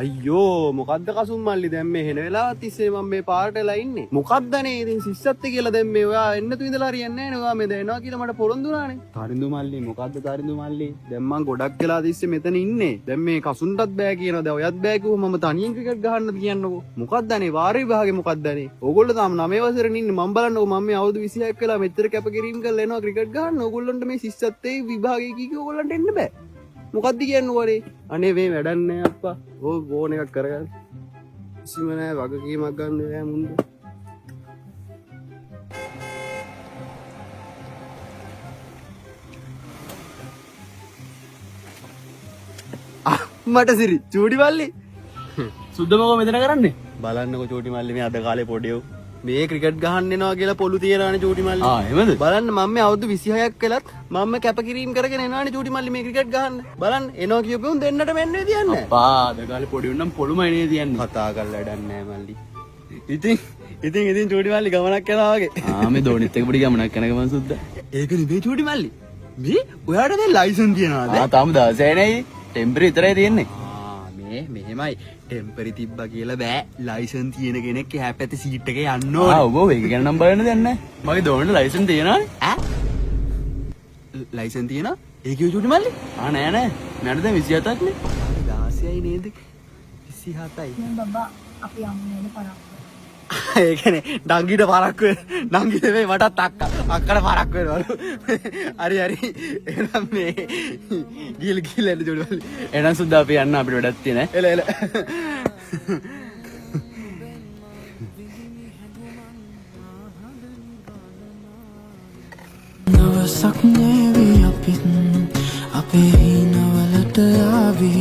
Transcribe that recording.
අයියෝ මොකද්ද කසුම් මල්ලි දැන් මේ හෙන වෙලාවත් තිස්සේ මම මේ පාරට වෙලා ඉන්නේ. මොකද්දනේ ඉතින් සිස්සත් කියලා දැන් මේ ඔයා එන්න තු ඉඳලා හරියන්නේ නැහැ නේ. ඔයා මේ දැනනවා කියලා මට පොරොන්දු වුණානේ. තරිඳු මල්ලි මොකද්ද තරිඳු මල්ලි? දැන් මං ගොඩක් වෙලා තිස්සේ මෙතන ඉන්නේ. දැන් මේ කසුන්ටත් බෑ කියනවා. දැන් ඔයත් බෑ කිව්ව මම තනියෙන් ක්‍රිකට් ගහන්නද කියන්නකෝ. මොකද්දනේ වාර විභාගේ මොකද්දනේ? ඕගොල්ලෝ තාම 9 වසරේ ඉන්නේ. මම බලන්නකෝ මම මේ අවුරුදු 26ක් වෙලා මෙච්චර කැපකිරීම කරලා එනවා ක්‍රිකට් ගහන්න. ඕගොල්ලන්ට මේ සිස්සත් ඒ විභාගේ කී ඕගොල්ලන්ට එන්න බෑ. මොකක්ද කියන්නේ වරේ? අනේ මේ වැඩක් නෑ අප්පා. ඕ ෆෝන් එකක් කරගන්න. කිසිම නෑ වගකීමක් ගන්න නෑ මුන්ද. මට සිරි චූටි මල්ලි. සුද්දමකෝ මෙතන කරන්නේ? බලන්නකෝ චූටි මල්ලි මේ අද කාලේ පොඩියෝ. මේ ක්‍රිකට් ගහන්න එනවා කියලා පොළු තියනවානේ චූටි මල්ලි. එහෙමද? බලන්න මම මේ අවුරුදු 26ක් වෙලත් මම කැපකිරීම කරගෙන එනවානේ චූටි මල්ලි මේ ක්‍රිකට් ගහන්න. බලන්න එනවා කියපුවම දෙන්නට මෙන්නේ තියන්නේ. අප්පා අද කාලේ පොඩි උන්නම් පොළුමයි නේ තියන්නේ. කතා කරලා වැඩක් නෑ මල්ලි. ඉතින් චූටි මල්ලි ගමනක් යනවා වගේ. මේ දෝනිත් එක පොඩි ගමනක් යන ගමන් සුද්දා. ඒක නෙමෙයි චූටි මල්ලි. මේ ඔයාට දැන් ලයිසන් තියනවාද? තාම 16 නේ. ටෙම්පරරි විතරයි තියෙන්නේ. මෙහෙමයි ටෙම්පරි තිබ්බා කියලා බෑ. ලයිසන් තියෙන කෙනෙක් එහා පැත්තේ සීට් එකේ යන්න ඕනේ. ඔව් ඒක ගැන නම් බලන්න දෙයක් නැහැ. මගේ දෝනිට ලයිසන් තියෙනවානේ. ලයිසන් තියෙනවා? ඒ කිව්ව චූටි මල්ලි? නෑ නෑ. මට දැන් 27ක් නේ. 16යි නේද? 27යි. දැන් බබා අපි යන්නේ නේ පරක්කු. ඒකනේ ඩංගිට පරක් වෙන. ඩංගි නෙමෙයි මටත් අක්කට පරක් වෙනවලු. හරි එහෙනම් මේ ගිල එන්න චූටි මල්ලි. එහෙනම් සුද්දා අපි යන්න අපිට වැඩක් තියෙන. එල නවසක් නේවි අපිත් අපේ හිනවලට ආවි